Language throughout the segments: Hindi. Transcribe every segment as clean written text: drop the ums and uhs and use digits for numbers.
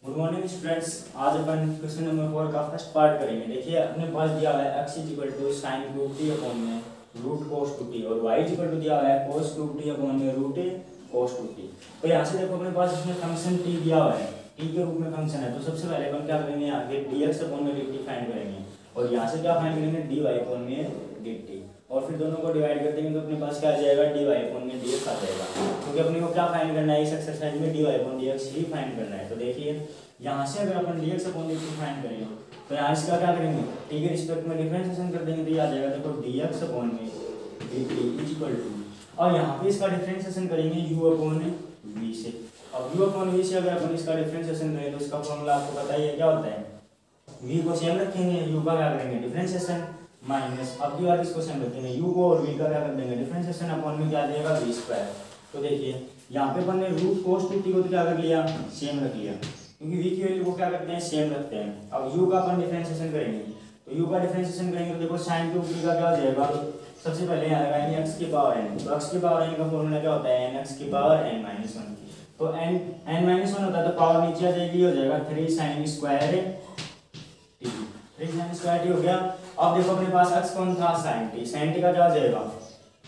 Good morning students. आज अपन क्वेश्चन नंबर 4 का फर्स्ट पार्ट करेंगे। देखिए अपने पास दिया हुआ है x equal to sine cube t upon में रूट कोस टू टी और y इक्वल टू दिया हुआ है कोस क्यूब टी अपॉन में रूट कोस टू टी। तो यहाँ से देखो अपने पास इसमें फंक्शन t दिया हुआ है, t के रूप में फंक्शन है। तो सबसे पहले अपन क्या करेंगे, आगे dx अपॉन में dt फाइंड करेंगे और यहाँ से क्या फाइंड करेंगे dy अपॉन में dt और फिर दोनों को डिवाइड कर देंगे तो अपने पास क्या आ जाएगा dy अपॉन में dx आ जाएगा। क्योंकि अपने को क्या फाइंड करना है इस एक्सरसाइज में dy अपॉन dx ही फाइंड करना है। तो देखिए यहाँ से अगर अपन dx अपॉन dt फाइंड करेंगे तो यहाँ इसका क्या करेंगे t के रिस्पेक्ट में डिफरेंशिएशन कर देंगे तो ये आ जाएगा देखो dx अपॉन में dt इज इक्वल टू, और यहाँ पे इसका डिफरेंशिएशन करेंगे u अपॉन v से। अब u अपॉन v से अगर अपन इसका डिफरेंशिएशन करें तो इसका फॉर्मूला आपको पता ही है क्या होता है, v को सेम रखेंगे, u का क्या करेंगे डिफरेंशिएशन माइनस, अब की बार इसको सेम रखेंगे u को और v का क्या कर देंगे डिफरेंशिएशन अपॉन में क्या देगा v स्क्वायर। तो देखिए यहाँ पे अपन ने रूट कोस टू टी को तो क्या कर लिया सेम रख लिया, क्योंकि v की वैल्यू को क्या करते हैं सेम रखते हैं। अब u का अपन डिफरेंशिएशन करेंगे तो u का डिफरेंशिएशन करेंगे तो देखो sin क्यूब t का क्या हो जाएगा, सबसे पहले यहाँ आएगा n x की पावर n। तो x की पावर n का फॉर्मूला क्या होता है n x की पावर n माइनस 1। तो n-1 होता है तो पावर नीचे आ जाएगी, हो जाएगा 3 sin square t, 3 sin square t हो गया। अब देखो अपने पास x कौन था sin t का क्या हो जाएगा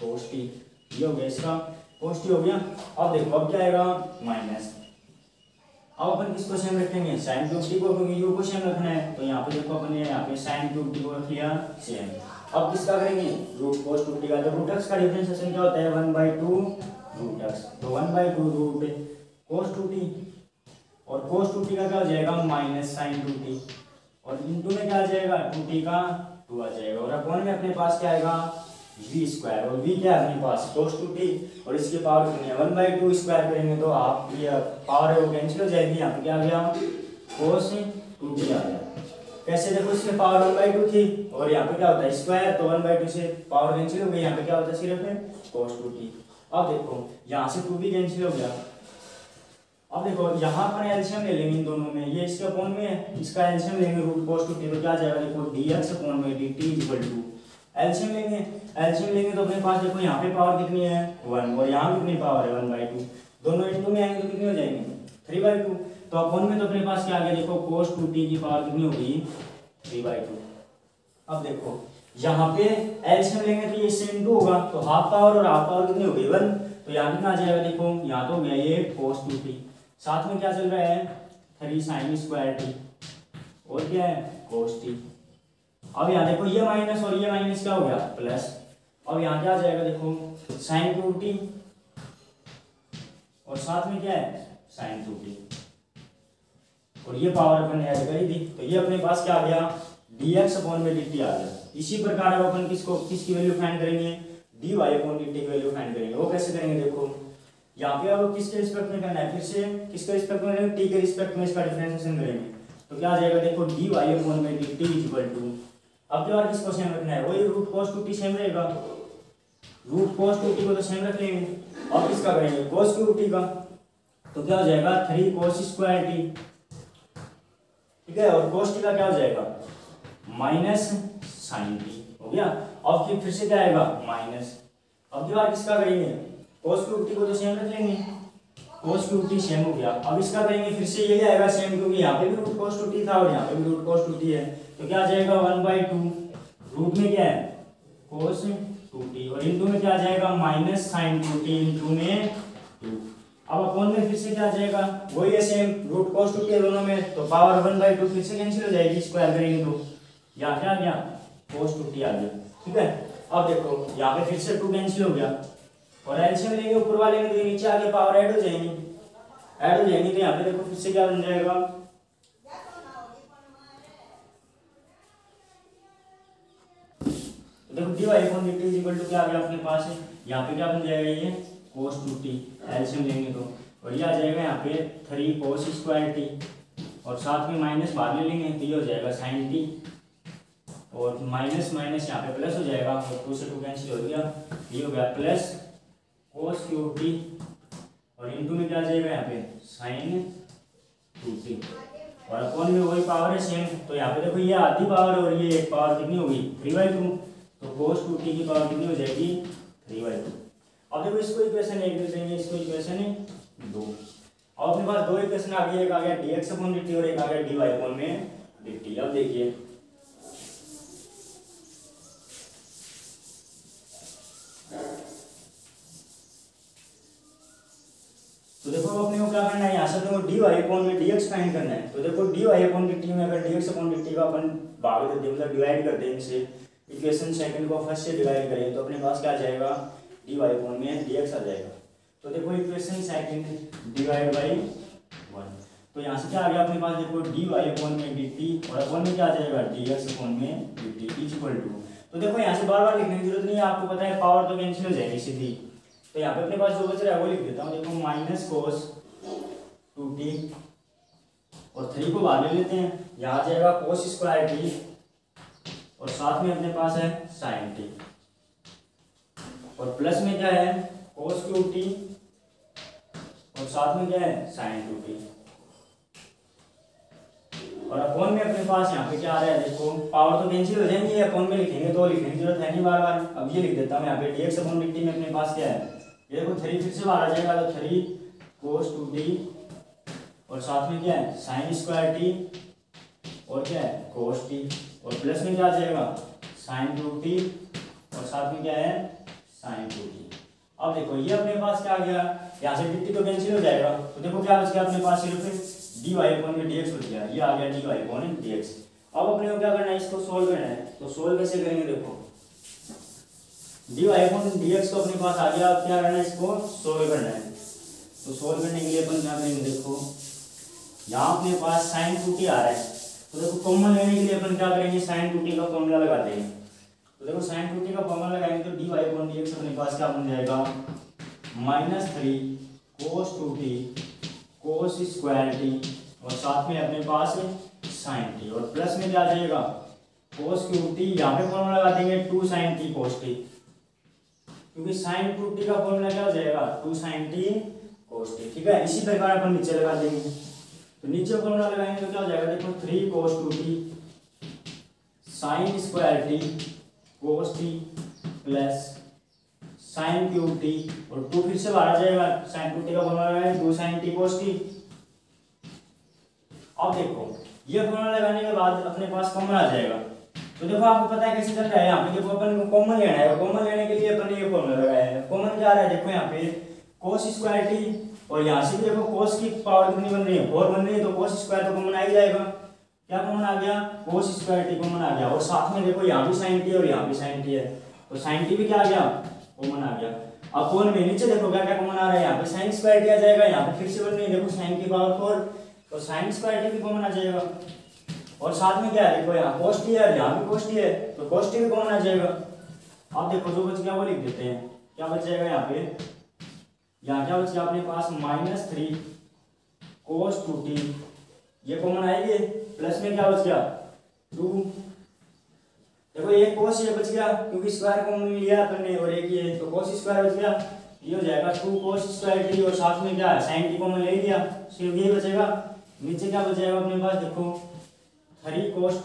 cos t, ये हो गया इसका cos t हो गया। अब देखो अब क्या आएगा माइनस, अब अपन किसको सेम रखेंगे sin क्यूब t को, क्योंकि u को सेम रखना है। तो यहाँ पे देखो अपन ने यहाँ पे sin क्यूब t को रख लिया सेम। अब किसका करेंगे रूट कोस टू टी का, तो रूट x का डिफरेंशिएशन क्या होता है 1/2 रूट x, तो 1/2 रूट कोस टू टी और कोस टू टी का क्या हो जाएगा माइनस sin टू टी और इनटू में क्या आ जाएगा 2t का 2 आ जाएगा और अपॉन में अपने पास क्या आएगा v स्क्वायर, और v क्या है अपने पास cos टू टी और इसकी पावर कितनी है 1/2 स्क्वायर करेंगे तो आप ये पावर है वो कैंसिल हो जाएगी। यहाँ पे क्या आ गया cos टू टी आ गया। कैसे देखो इसमें पावर 1/2 थी और यहाँ पे क्या होता है स्क्वायर, तो 1/2 से पावर कैंसिल हो गई, यहाँ पे क्या होता है सिर्फ cos टू टी। अब देखो यहाँ से 2 भी कैंसिल हो गया। अब देखो यहाँ पर एलसीएम ले लेंगे इन दोनों में, ये इसके अपॉन में है, इसका एलसीएम लेंगे रूट cos टू टी तो क्या आ जाएगा देखो dx अपॉन में dt इक्वल टू, एलसीएम लेंगे तो अपने पास देखो यहाँ पे पावर कितनी है 1 और यहाँ कितनी पावर है 1/2, दोनों इनटू में आएंगे तो कितनी हो जाएंगे 3/2। तो अपॉन में तो अपने पास क्या आ गया देखो cos टू टी की पावर कितनी होगी 3/2। अब देखो यहाँ पे एलसीएम लेंगे तो ये इससे इनटू होगा तो हाफ पावर और हाफ पावर कितनी होगी 1, तो यहाँ कितना आ जाएगा देखो यहाँ तो हो गया ये cos टू टी, साथ में क्या चल रहा है 3 sin स्क्वायर टी और क्या है cos टी। अब यहाँ देखो ये माइनस और ये माइनस क्या हो गया प्लस, अब यहाँ क्या आ जाएगा देखो sin क्यूब टी और साथ में क्या है sin टू टी और ये पावर अपन ऐड कर ही दी तो ये अपने पास क्या आ गया dx अपॉन में dt आ गया। इसी प्रकार अब अपन किसकी वैल्यू फाइंड करेंगे dy अपॉन dt की वैल्यू फाइंड करेंगे। वो कैसे करेंगे देखो यहाँ पे अब किसके रिस्पेक्ट में करना है, फिर से किसके रिस्पेक्ट में करेंगे t के रिस्पेक्ट में इसका डिफरेंशिएशन करेंगे तो क्या आ जाएगा देखो dy अपॉन में dt इक्वल टू, अब क्या बार किसको सेम रखना है वही root cos two t same रहेगा, रूट cos टू टी को तो सेम रख लेंगे। अब किसका करेंगे cos क्यूब टी का तो क्या हो जाएगा 3 cos स्क्वायर टी, ठीक है, और cos टी का क्या हो जाएगा माइनस sin टी हो गया। अब फिर से क्या आएगा माइनस, अब की बार किसका करेंगे cos क्यूब टी को तो सेम रख लेंगे, cos क्यूब टी सेम हो गया। अब इसका करेंगे फिर से यही आएगा सेम, क्योंकि यहाँ पे भी रूट cos टू टी था और यहाँ पे भी रूट cos टू टी है तो क्या आ जाएगा 1/2 रूट में क्या है cos टू टी और इनटू में क्या आ जाएगा minus sin two t into में 2। अब अपॉन में फिर से क्या आ जाएगा वही है same root cos two t है दोनों में तो पावर 1/2 फिर से कैंसिल हो जाएगी, स्क्वायर करेंगे तो यहाँ क्या आ गया cos टू टी आ गया, ठीक है। अब देखो यहाँ पे फिर से 2 कैंसिल हो गया और एलसीएम लेंगे ऊपर वाले में तो नीचे आगे पावर ऐड हो जाएंगी तो यहाँ पे देखो फिर से क्या बन जाएगा तो देखो dy upon dt equal to क्या आ गया अपने पास है, यहाँ पे क्या बन जाएगा ये cos टू टी एलसीएम लेंगे तो, और ये आ जाएगा यहाँ पे 3 cos स्क्वायर टी और साथ में माइनस बाद में लेंगे तो ये हो जाएगा sin टी और माइनस माइनस यहाँ पे प्लस हो जाएगा और 2 से 2 कैंसिल हो गया, ये हो गया प्लस cos क्यूब टी और इनटू में क्या आ जाएगा यहाँ पे sin टू टी और अपॉन में वही पावर है सेम। तो यहाँ पे देखो ये आधी पावर और ये एक पावर कितनी होगी 3/2, तो cos टू टी की पावर कितनी हो जाएगी 3/2। अब देखो इसको इक्वेशन 1 दे देंगे, इसको इक्वेशन 2। अब अपने पास दो इक्वेशन आ गई, एक आ गया dx अपॉन dt और एक आ गया dy अपॉन में dt। अब देखिए तो देखो अपने को क्या करना है, यहाँ से अपने को dy अपॉन में dx फाइंड करना है। तो देखो dy अपॉन dt में अगर dx अपॉन dt का अपन भाग देते हैं, मतलब डिवाइड करते हैं इनसे, इक्वेशन सेकंड को फर्स्ट से डिवाइड करें तो अपने पास क्या आ जाएगा, dy अपॉन में dx आ जाएगा। तो देखो इक्वेशन सेकंड डिवाइड बाई 1, तो यहाँ से क्या आ गया अपने पास, देखो dy अपॉन में dt और अपॉन में क्या आ जाएगा dx अपॉन में dt इज इक्वल टू। तो देखो यहाँ से बार बार लिखने की जरूरत नहीं है, आपको पता है पावर तो कैंसिल हो जाएगी सीधी। तो यहाँ पे अपने पास जो बच रहा है वो लिख देता हूँ, देखो माइनस कोस 2t और 3 को बाहर ले लेते हैं, यहाँ आ जाएगा कोस स्क्वायर टी और साथ में अपने पास है साइन टी और प्लस में क्या है कोस क्यूब टी और साथ में क्या है साइन 2t और अपॉन में अपने पास यहाँ पे क्या आ रहा है, देखो पावर तो कैंसिल हो जाएंगे, अपॉन में लिखेंगे तो लिखने की जरूरत है नहीं बार बार। अब ये लिख देता हूँ यहाँ पे dx अपॉन dt में अपने पास क्या है, ये देखो 3 फिर से बाहर आ जाएगा तो 3 cos 2t और साथ में क्या है साइन स्क्वायर टी और क्या है cos t और प्लस में क्या आ जाएगा साइन 2t और साथ में क्या है साइन 2t। अब देखो ये अपने पास क्या आ गया, यहाँ से dt तो कैंसिल हो जाएगा, तो देखो क्या बच गया अपने पास सिर्फ dy अपॉन में dx बच गया, ये आ गया dy अपॉन dx। अब अपने को क्या करना है, इसको सोल्व करना है। तो सोल्व कैसे करेंगे, देखो dy अपॉन dx तो अपने पास आ गया, अब क्या करना है इसको सोल्व करना है। तो सोल्व करने के लिए अपन क्या करेंगे, देखो यहाँ अपने पास साइन 2t आ रहा है, तो देखो कॉमन लेने के लिए अपन क्या करेंगे साइन 2t का फॉर्मूला लगाते हैं। तो देखो साइन 2t का फॉर्मूला लगाएंगे तो dy अपॉन dx अपने पास क्या बन जाएगा -3 cos 2t cos square T और साथ में अपने पास साइन टी और प्लस में क्या आ जाएगा cos क्यूब टी, यहाँ पे फॉर्मूला लगा देंगे 2 sin t cos t, क्योंकि sin 2t का फॉर्मूला क्या हो जाएगा 2 sin t cos t। ठीक है, इसी प्रकार अपन नीचे लगा देंगे, तो नीचे फॉर्मूला लगाएंगे तो क्या हो जाएगा, देखो 3 cos 2t sin square T cos t plus sign cube T और 2 फिर से बाहर आ जाएगा, साइन 2t का फॉर्मूला लगाएंगे 2 sin t cos t। अब देखो ये फॉर्मूला लगाने के बाद अपने पास कॉमन आ जाएगा, तो देखो आपको पता है कैसे चल रहा है, यहाँ पे देखो अपन को कॉमन लेना है, कॉमन लेने के लिए अपन ये फॉर्मूला लगाया है। कॉमन क्या आ रहा है, देखो यहाँ पे cos स्क्वायर टी और यहाँ से भी देखो cos की पावर कितनी बन रही है 4 बन रही है, तो cos स्क्वायर तो कॉमन आ ही जाएगा। क्या कॉमन आ गया, cos स्क्वायर टी कॉमन आ गया और साथ में देखो यहाँ भी sin t और यहाँ भी sin t है, तो sin t भी क्या आ गया कॉमन आ गया। अपॉन में नीचे देखो क्या क्या कॉमन आ रहा है, यहाँ पे sin स्क्वायर टी आ जाएगा, यहाँ पे फिर से बन रही है देखो sin की पावर 4, तो sin स्क्वायर टी भी कॉमन आ जाएगा और साथ में क्या है देखो यहाँ cos t है, यहाँ भी cos t है, तो cos t भी कॉमन आ जाएगा। अब देखो जो बच गया वो लिख देते हैं, क्या बच जाएगा यहाँ पे, यहाँ क्या बच गया अपने पास -3 cos 2t, ये कॉमन आएगी, प्लस में क्या बच गया 2, देखो एक cos ये बच गया क्योंकि स्क्वायर कॉमन लिया अपन ने और एक ये, तो cos स्क्वायर बच गया, ये हो जाएगा 2 cos स्क्वायर t और साथ में क्या है sin t कॉमन ले लिया, सिर्फ ये बचेगा। नीचे क्या बचेगा अपने पास, देखो 3 cos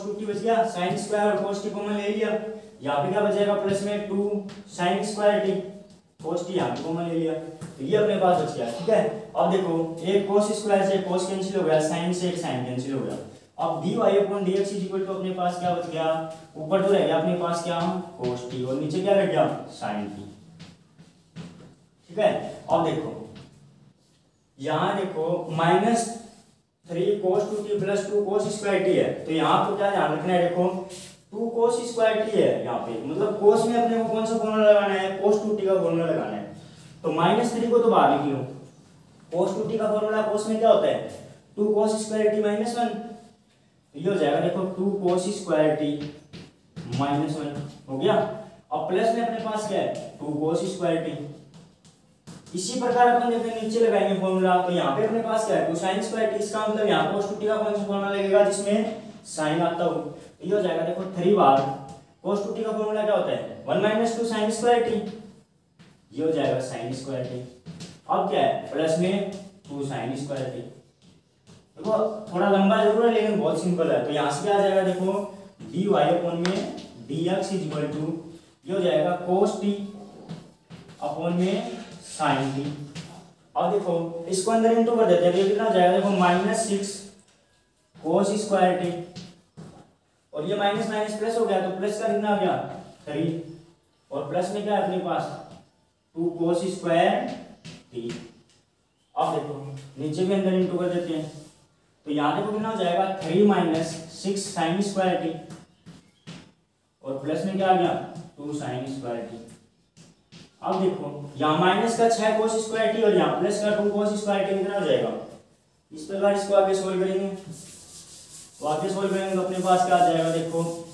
2t बच गया, sin स्क्वायर और cos t कॉमन ले लिया, यहाँ पे क्या बचेगा प्लस में 2 sin square t cos t यहाँ पे कॉमन ले लिया, तो ये अपने पास बच गया। ठीक है, अब देखो एक cos स्क्वायर से cos कैंसिल हो गया, sin से एक sin कैंसिल हो गया। अब dy upon dx is equal to अपने पास क्या बच गया, ऊपर तो रह गया अपने पास क्या cos t और नीचे क्या रह गया sin t। ठीक है, अब देखो यहाँ देखो -3 cos 2t plus 2 cos square t है, तो यहाँ आपको क्या ध्यान रखना है, देखो 2 cos स्क्वायर t है यहाँ पे, मतलब cos में अपने को कौन सा फॉर्मूला लगाना है, cos 2t का फॉर्मूला लगाना है। तो -3 को तो बाहर लिख लो, cos 2t का फॉर्मूला cos में क्या होता है 2 cos स्क्वायर t -1, तो ये हो जाएगा देखो 2 cos स्क्वायर t -1 हो गया। अब प्लस में अपने पास क्या है 2 cos स्क्वायर t, इसी प्रकार अपन देखो नीचे लगाएंगे फॉर्मूला, तो यहाँ पे अपने पास क्या है 2 sin स्क्वायर t, इसका मतलब यहाँ cos 2t का कौन सा फॉर्मूला लगेगा जिसमें sin आता हो, तो ये हो जाएगा देखो 3 बार cos 2t का फॉर्मूला क्या होता है 1 - 2 sin स्क्वायर t, ये हो जाएगा sin स्क्वायर t। अब क्या है प्लस में 2 sin स्क्वायर t, देखो थोड़ा लंबा जरूर है लेकिन बहुत सिंपल है, तो यहाँ से क्या आ जाएगा देखो dy अपॉन में dx इज इक्वल टू, ये हो जाएगा cos t अपॉन में sin t अब देखो इसको अंदर इंटू कर देते हैं, तो कितना हो जाएगा, देखो -6 cos स्क्वायर टी, और ये माइनस माइनस प्लस हो गया, तो प्लस का कितना आ गया 3, और प्लस में क्या है अपने पास 2 cos स्क्वायर टी। अब देखो नीचे भी अंदर इंटू कर देते हैं, तो यहाँ देखो कितना हो जाएगा 3 - 6 sin स्क्वायर टी, और प्लस में क्या आ गया 2 sin स्क्वायर टी। अब देखो यहाँ माइनस का 6 cos स्क्वायर टी और यहाँ प्लस का 2 cos स्क्वायर टी, कितना हो जाएगा। इस प्रकार इसको आगे सोल्व करेंगे, तो आगे सोल्व करेंगे तो अपने पास क्या आ जाएगा, देखो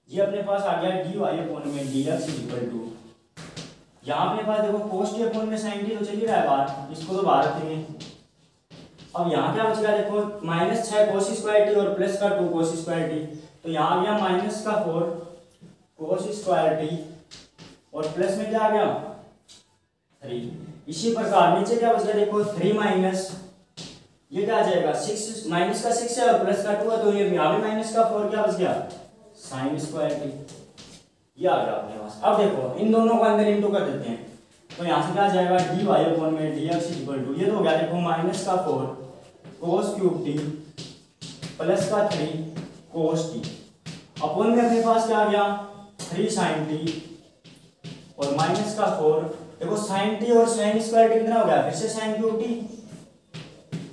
ये अपने पास आ गया dy अपॉन में dx इक्वल टू, यहाँ अपने पास देखो cos t अपॉन में sin t तो चल ही रहा है बाहर, इसको तो बाहर रखेंगे। अब यहाँ क्या बच गया, देखो -6 cos स्क्वायर टी और प्लस का 2 cos स्क्वायर टी, तो यहाँ आ गया -4 cos स्क्वायर टी, और प्लस में क्या आ गया 3। इसी प्रकार नीचे क्या बच गया, देखो 3 माइनस ये क्या आ जाएगा 6, माइनस का 6 है और प्लस का 2 है, तो ये यहाँ भी -4 क्या बच गया sin स्क्वायर टी, ये आ गया अपने पास। अब देखो इन दोनों को अंदर इंटू कर देते हैं, तो यहाँ से क्या आ जाएगा dy अपॉन में dx इक्वल टू, ये तो हो गया देखो -4 cos क्यूब टी प्लस का 3 cos टी, अपॉन में अपने पास क्या आ गया 3 sin टी, और -4 देखो sin टी और sin स्क्वायर टी कितना हो गया, फिर से sin क्यूब टी।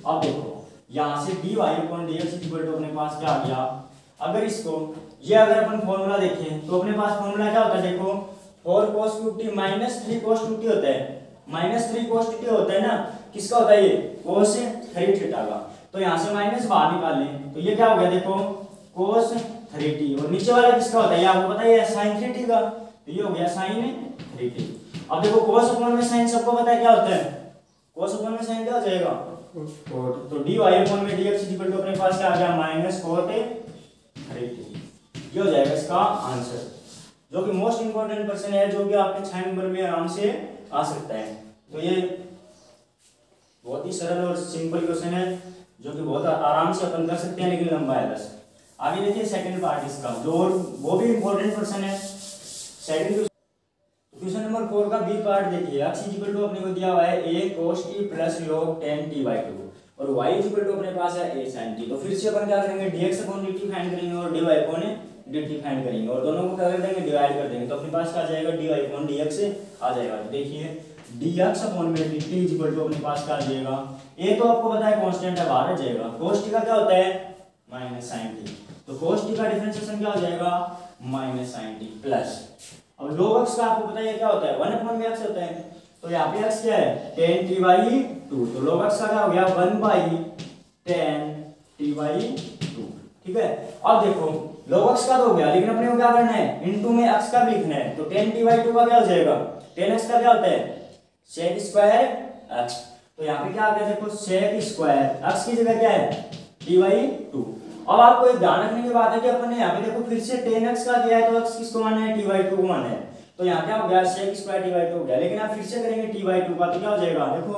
अब देखो यहाँ से dy upon dx equal to अपने पास क्या आ गया, अगर इसको ये अगर अपन फॉर्मूला देखें तो अपने पास फॉर्मूला क्या होता है, देखो 4 cos cube T -3 cos cube T होता है, -3 cos टी होता है ना, किसका होता है ये cos 3 थीटा का, तो यहाँ से माइनस बाहर निकाल लें, तो ये क्या हो गया देखो cos 3t, और नीचे वाला किसका होता है, ये आपको पता है sin 3t का, तो ये हो गया sin 3t। अब देखो cos अपॉन में sin सबको पता है क्या होता है, cos अपॉन में sin क्या हो जाएगा cot, तो dy अपॉन में dx इक्वल टू अपने पास क्या आ गया -cot 3t, ये हो जाएगा इसका आंसर, जो कि मोस्ट इंपोर्टेंट क्वेश्चन है, जो कि आपके 6 नंबर में आराम से आ सकता है। तो ये बहुत ही सरल और सिंपल क्वेश्चन है, जो कि बहुत आराम से अपन कर सकते हैं, लेकिन लंबा है बस। आगे देखिए सेकंड पार्ट इसका, जो वो भी इंपॉर्टेंट क्वेश्चन है। सेकंड क्वेश्चन नंबर 4 का बी पार्ट देखिए, x इक्वल टू अपने को दिया हुआ है a cos t plus log 10t/2 और y इक्वल टू अपने पास है a sin t। तो फिर से अपन क्या करेंगे dx अपॉन dt फाइंड करेंगे और dy अपॉन dt फाइंड करेंगे, और दोनों को क्या कर देंगे डिवाइड कर देंगे, तो अपने पास क्या आ जाएगा dy अपॉन dx आ जाएगा। तो देखिए dx अपॉन में dt इक्वल टू अपने पास क्या आ जाएगा, a तो आपको पता है कांस्टेंट है, बाहर आ जाएगा, cos t का क्या होता है -sin t, तो cos t का डिफरेंशिएशन क्या हो जाएगा -sin t प्लस, अब log x का आपको पता है क्या होता है 1 अपॉन में x होता है, तो यहाँ पे x क्या है 10t/2, तो log x का क्या हो गया 1/10t/2, ठीक है। अब देखो log x का तो हो गया, लेकिन अपने को क्या करना है इनटू में x का भी लिखना है, तो 10t/2 का क्या हो जाएगा 10x का क्या होता है sec स्क्वायर x, तो यहाँ पे क्या आ गया देखो sec स्क्वायर x की जगह क्या है t/2। अब आपको एक ध्यान रखने की बात है कि अपन ने यहाँ पे देखो फिर से 10x का दिया है, तो x किसको माना है t/2 को माना है, तो यहाँ क्या हो गया sec स्क्वायर t/2 हो गया, लेकिन आप फिर से करेंगे t/2 का, तो क्या हो जाएगा देखो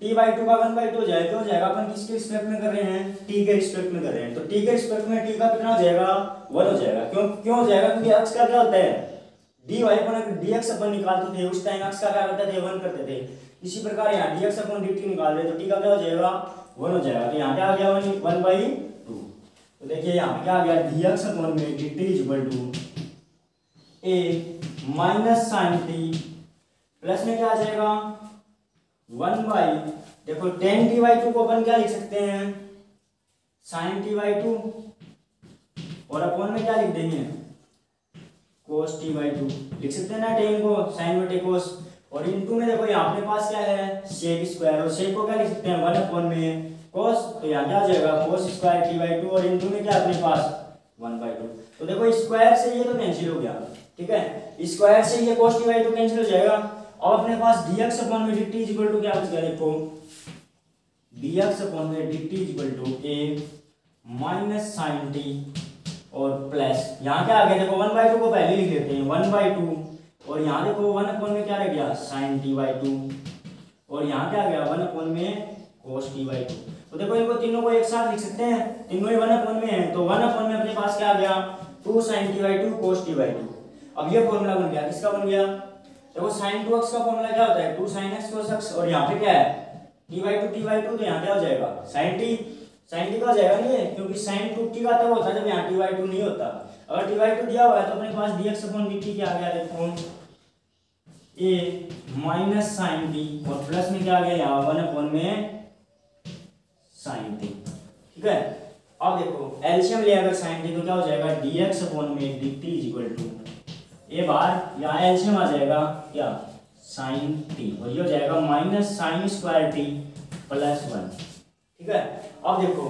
t/2 का 1/2 हो जाएगा, हो जाएगा अपन किसके रिस्पेक्ट में कर रहे हैं t के रिस्पेक्ट में कर रहे हैं, तो t के रिस्पेक्ट में t का कितना हो जाएगा 1 हो जाएगा, क्यों हो जाएगा क्योंकि x का क्या होता है dy अपॉन dx अपन निकालते थे उस टाइम x का क्या करते थे 1 करते थे, इसी प्रकार यहाँ dx अपॉन dt निकाल रहे, तो t का क्या हो जाएगा 1 हो जाएगा, तो यहाँ क्या आ गया 1/2। तो देखिए यहाँ पे क्या आ गया dx अपॉन में dt equal to a minus sin t plus में क्या आ जाएगा 1 देखो 10t/2 को अपन क्या लिख सकते हैं sin t/2, और अपॉन में क्या लिख देंगे cos t/2 लिख सकते हैं ना, 10 को sin बटे cos, और इनटू में देखो यहाँ अपने पास क्या है sec स्क्वायर, और sec को क्या लिख सकते हैं 1 अपॉन में cos, तो यहाँ क्या आ जाएगा cos स्क्वायर t/2, और इनटू में क्या अपने पास 1/2, तो देखो स्क्वायर से ये तो कैंसिल हो गया, ठीक है, स्क्वायर से ये cos t/2 कैंसिल हो जाएगा। अब अपने पास dx अपॉन में dt इक्वल टू क्या बच गया देखो dx अपॉन में dt equal to a minus sin t और प्लस यहाँ क्या आ गया देखो 1/2 को पहले लिख लेते हैं 1/2, और यहाँ देखो 1 अपॉन में क्या रह गया sin t/2, और यहाँ क्या आ गया 1 अपॉन में cos t/2, तो देखो इनको तीनों को एक साथ लिख सकते हैं, तीनों ही 1 अपॉन में है, तो 1 अपॉन में अपने पास क्या आ गया 2 sin t/2 cos t/2। अब ये फॉर्मूला बन गया, किसका बन गया? देखो sin 2x का फॉर्मूला क्या होता है? 2 sin x cos x, और यहाँ पे क्या है t/2 तो यहाँ क्या हो जाएगा sin t का हो जाएगा नहीं है, क्योंकि sin 2t का तब होता है जब यहाँ t/2 नहीं होता। अगर t/2 दिया हुआ है तो अपने पास dx/dt क्या आ गया? देखो a माइनस sin t, और प्लस में क्या आ गया यहाँ 1 में sin t। ठीक है, अब देखो एलसीएम ले अगर sin t तो क्या हो जाएगा dx/dt इक्वल टू ए बार यहाँ एलसीएम आ जाएगा क्या sin t, और ये हो जाएगा minus sin square t plus 1। ठीक है, अब देखो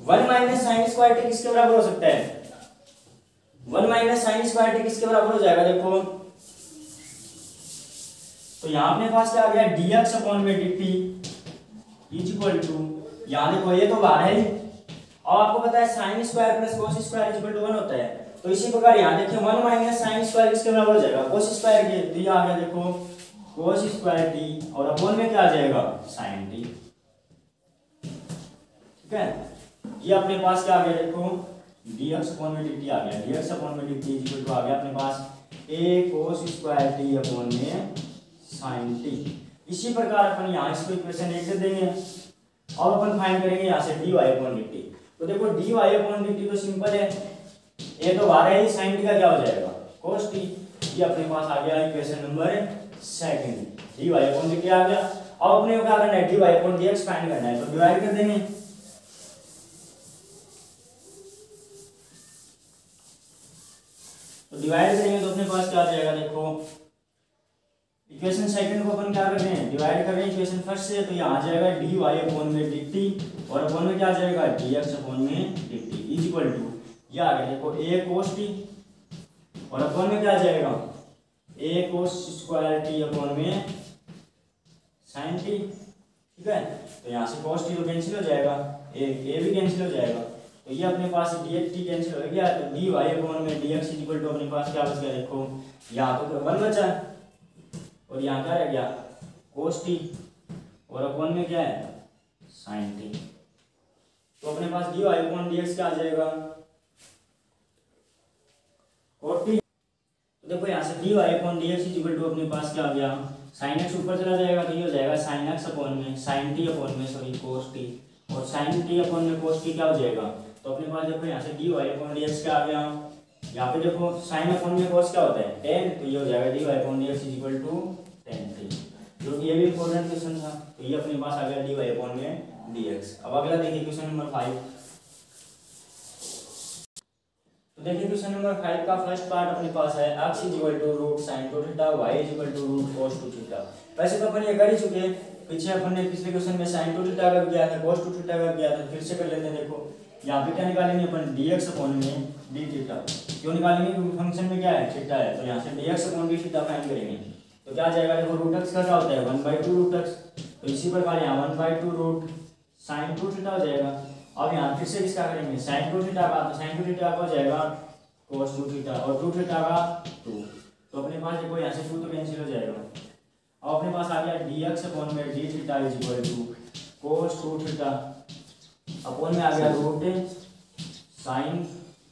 1 माइनस sin स्क्वायर t किसके बराबर हो सकता है? 1 माइनस sin स्क्वायर t किसके बराबर हो जाएगा? देखो तो यहाँ अपने पास क्या आ गया dx/dt इज इक्वल टू, यहाँ देखो ये तो बाहर है, और आपको पता है sin square plus cos square is equal to 1 होता है। तो इसी प्रकार यहाँ देखिए 1 माइनस sin स्क्वायर किसके बराबर हो जाएगा? cos स्क्वायर के, तो ये आ गया देखो cos स्क्वायर t, और अपॉन में क्या आ जाएगा sin t। ठीक है, ये अपने पास क्या आ गया? देखो dx/dt आ गया, dx/dt इज इक्वल टू आ गया अपने पास a cos square t upon में sin t। इसी प्रकार अपन यहाँ इसको इक्वेशन 1 दे देंगे, और अपन फाइंड करेंगे यहाँ से dy/dt। तो देखो dy/dt तो सिंपल है, ये तो बाहर है ही, sin t का क्या हो जाएगा cos t। ये अपने पास आ गया इक्वेशन नंबर 2, dy/dt आ गया। अब अपने को क्या करना है? dy/dx फाइंड करना है, तो डिवाइड कर देंगे। तो डिवाइड करेंगे तो अपने पास क्या आ जाएगा? देखो इक्वेशन सेकंड को अपन क्या कर रहे हैं? डिवाइड कर रहे हैं इक्वेशन फर्स्ट से, तो यहाँ आ जाएगा dy/dt, और अपॉन में क्या आ जाएगा dx/dt इज इक्वल टू, ये आ गया देखो a cos t, और अपॉन में क्या आ जाएगा a cos square t upon में sin t। ठीक है, तो यहाँ से cos t तो कैंसिल हो जाएगा, a भी कैंसिल हो जाएगा, तो ये अपने पास dx t कैंसिल हो गया, तो dy/dx इज इक्वल टू अपने पास क्या बच गया? देखो यहाँ तो 1 बचा, और यहाँ क्या रह गया cos t, और अपॉन में क्या है sin t। तो अपने पास dy/dx क्या आ जाएगा cos t। तो देखो यहाँ से dy/dx इज इक्वल टू अपने पास क्या आ गया sin x ऊपर चला जाएगा, तो ये हो जाएगा sin x अपॉन में sin t अपॉन में सॉरी cos t, और sin t अपॉन में cos t क्या हो जाएगा? तो अपने पास देखो यहाँ से dy/dx क्या आ गया, यहाँ पे देखो sin अपॉन में cos क्या होता है tan, तो ये हो जाएगा dy/dx is equal to tan t, जो कि ये भी इंपॉर्टेंट क्वेश्चन था। तो ये अपने पास आ गया dy/dx। अब अगला देखिए क्वेश्चन नंबर 5। तो देखिए क्वेश्चन नंबर 5 का फर्स्ट पार्ट अपने पास है x is equal to root sin 2 theta, y is equal to root cos 2 theta. वैसे तो अपन ये कर ही चुके हैं, पीछे अपन ने पिछले क्वेश्चन में sin 2 थीटा का किया था, cos 2 थीटा का किया था, फिर से कर लेते हैं। देखो यहाँ पे क्या निकालेंगे अपन dx/में d थीटा, क्यों निकालेंगे? क्योंकि फंक्शन में क्या है थीटा है, तो यहाँ से dx/d थीटा फाइंड करेंगे, तो क्या आ जाएगा? देखो रूट x का क्या होता है 1/2 रूट x, तो इसी प्रकार यहाँ 1/2 रूट sin 2 थीटा हो जाएगा। अब यहाँ फिर से किसका करेंगे sin 2 थीटा का, तो sin 2 थीटा का हो जाएगा cos 2 थीटा, और 2 थीटा का 2, तो अपने पास देखो यहाँ से 2 तो कैंसिल हो जाएगा। अब अपने पास आ गया dx/d theta is equal to cos 2 theta upon में आ गया रूट sin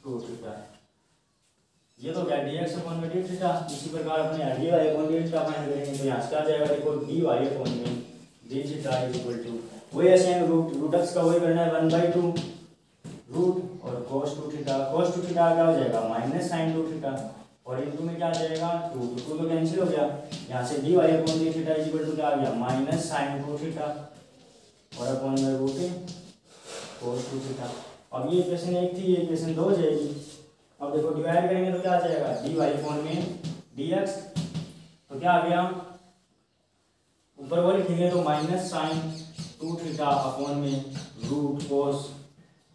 2 थीटा, ये तो क्या dx/d थीटा। इसी प्रकार अपने dy/d थीटा फाइंड करेंगे, तो यहाँ से आ जाएगा देखो dy/d theta is equal to वही ऐसे रूट x का वही करना है 1/2 रूट और cos 2 थीटा, cos 2 थीटा क्या हो जाएगा माइनस sin 2 थीटा, और इनटू में क्या आ जाएगा 2 तो कैंसिल हो गया। यहाँ से dy/d theta is equal to क्या आ गया माइनस sin 2 थीटा, और अपॉन में रूट cos 2 थीटा। अब ये इक्वेशन 1 थी, ये इक्वेशन 2 हो जाएगी। अब देखो डिवाइड करेंगे तो क्या आ जाएगा dy/dx, तो क्या आ गया ऊपर वो लिखेंगे तो माइनस sin 2 थीटा अपॉन में रूट cos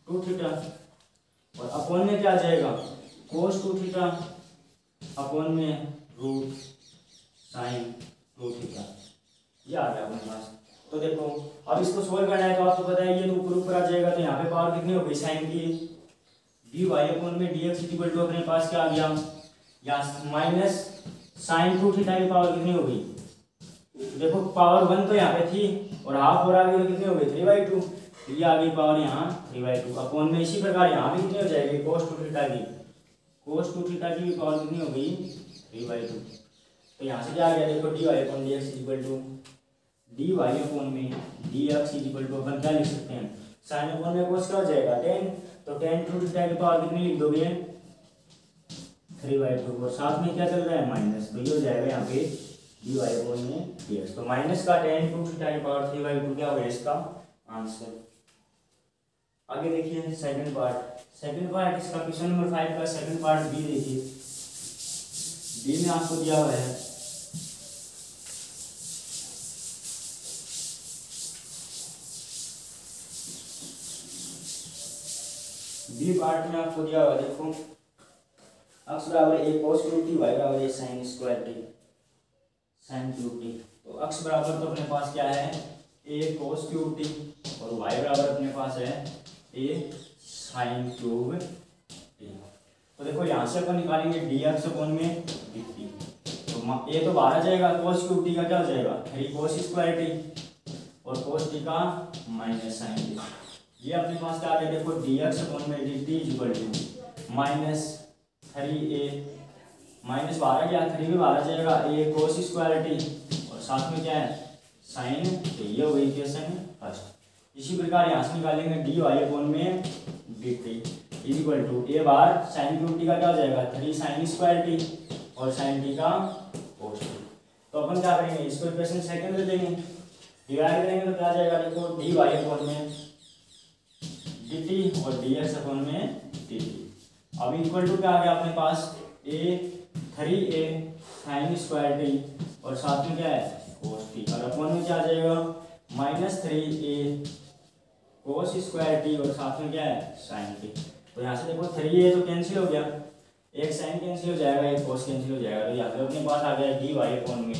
2 थीटा, और अपॉन में क्या आ जाएगा cos 2 थीटा अपॉन में रूट sin 2 थीटा, ये आ गया अपने पास। तो देखो अब इसको सोल्व करना है, तो आपको पता है ये ऊपर आ जाएगा, तो यहाँ पे पावर कितनी हो गई साइन की dy/dx इक्वल टू अपने पास क्या आ गया यहाँ माइनस sin 2 थीटा की पावर कितनी हो गई, देखो पावर 1 तो यहाँ पे थी और हाफ और आ गई, तो कितनी हो गई 3/2, तो ये आ गई पावर यहाँ 3/2 अपॉन में इसी प्रकार यहाँ भी कितनी हो जाएगी cos 2 थीटा की, cos 2 थीटा की पावर कितनी हो गई 3/2। तो यहाँ से क्या आ गया देखो dy upon d x equal to dy upon में डी एक्स इक्वल टू अपन क्या लिख सकते हैं साइन अपॉन में कोस क्या हो जाएगा 10, तो 10 टू 10 की पावर कितनी लिख दोगे 3/2 और साथ में क्या चल रहा है माइनस, तो ये हो जाएगा यहाँ पे dy अपॉन में dx। तो माइनस का 10 टू 10 की पावर 3/2 क्या होगा इसका आंसर। आगे देखिए सेकंड पार्ट इसका क्वेश्चन नंबर 5 का सेकंड पार्ट बी देखिए। बी में आपको दिया हुआ है बी पार्ट में आपको दिया हुआ देखो x बराबर a cos cube t y बराबर a sin square t sin cube t। तो x बराबर तो अपने पास क्या है a cos क्यूब t और y बराबर अपने पास है a sin क्यूब t। तो देखो यहाँ से अपन निकालेंगे dx अपॉन में dt। तो a तो बाहर आ जाएगा cos क्यूब t का क्या हो जाएगा 3 cos स्क्वायर t और cos t का माइनस sin t। ये अपने पास क्या आ गया देखो dx अपॉन में dt equal to minus 3a minus बाहर गया 3 भी बाहर आ जाएगा a cos स्क्वायर t और साथ में क्या है साइन t। ये हो गई इक्वेशन फर्स्ट। इसी प्रकार यहाँ से निकालेंगे dy अपॉन में dt इक्वल टू a बार साइन क्यूब t का क्या हो जाएगा 3 sin स्क्वायर t और साइन t का cos t। तो अपन क्या करेंगे इसको इक्वेशन सेकंड ले लेंगे, डिवाइड करेंगे तो क्या आ जाएगा देखो dy अपॉन में dt और dx अपॉन में dt। अब इक्वल टू क्या आ गया अपने पास a 3a sin square t और साथ में क्या है cos t और अपॉन में क्या आ जाएगा minus 3a cos square t और साथ में क्या है sin t। तो यहाँ से देखो 3a तो कैंसिल हो गया, एक sin कैंसिल हो जाएगा एक cos कैंसिल हो जाएगा। तो यहाँ पे अपने पास आ गया dy अपॉन में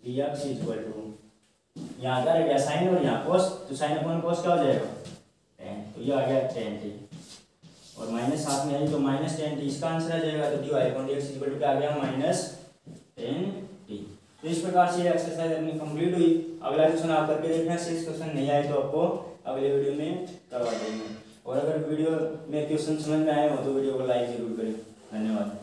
dx इक्वल टू यहाँ क्या रह गया sin और यहाँ cos, तो sin अपॉन cos क्या हो जाएगा 10, तो ये आ गया 10t और माइनस साथ में है तो माइनस 10t इसका आंसर आ जाएगा। तो dy upon dx equal to क्या आ गया माइनस 10t। तो इस प्रकार से ये एक्सरसाइज अपनी कंप्लीट हुई। अगला क्वेश्चन आप करके देखना, शेष क्वेश्चन नहीं आए तो आपको अगले वीडियो में करवा देंगे। और अगर वीडियो में क्वेश्चन समझ में आए हो तो वीडियो को लाइक जरूर करें। धन्यवाद।